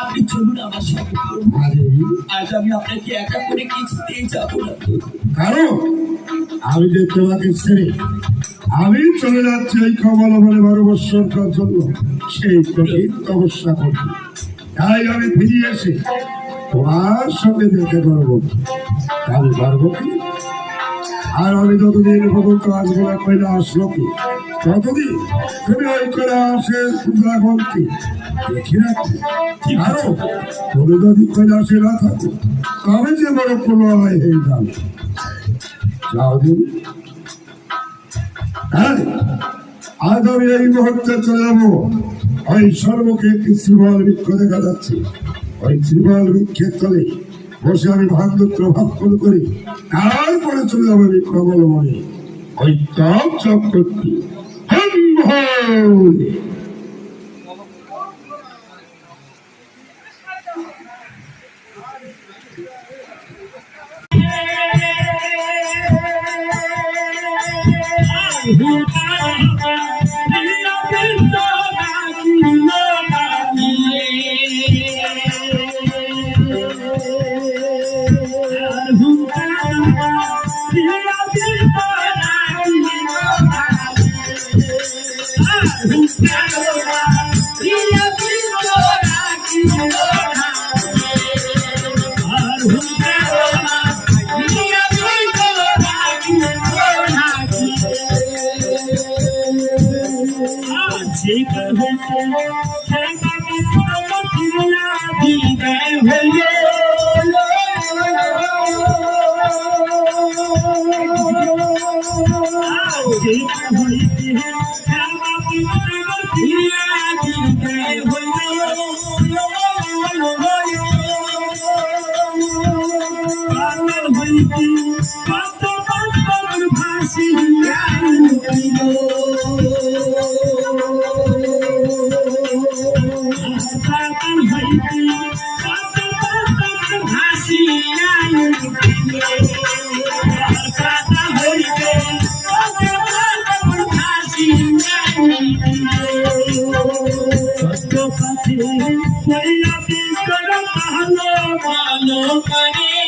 আপনি চলুন আমার সাথে। আজ আমি আপনাকে একা করে কিছুতেই যাবো না, কারণ আমি যে তোমাকে ছেড়ে আমি চলে যাচ্ছি এই কমলবনে 12 বৎসরকার জন্য সেই কঠিন তপস্যা করছি। তাই আমি ফিরে এসে তোমার সঙ্গে দেখে করবো, আমি পারবো কি? আর আমি যতদিন পর্যন্ত আসবো না কৈলাস লোকে, ততদিন তুমি ওই কৈলাসের ক্ষুদ্রাগন্তি দেখে রাখবে। আরো তুমি যদি কৈলাসে না থাকো তবে যে বড় প্রলয় হয়ে যাবে। যাও দিন। হ্যাঁ, আজ আমি এই মুহূর্তে চলে যাবো। ওই সর্বকে একটি শ্রীবল বৃক্ষ দেখা যাচ্ছে, ওই শ্রীবল বৃক্ষের তলে বসে আমি ভাগদত্ত ভক্ষণ করি। তারপরে চলে যাবো আমি কমলবনে ওই তপ চপ করতে। ভালো ভালো করে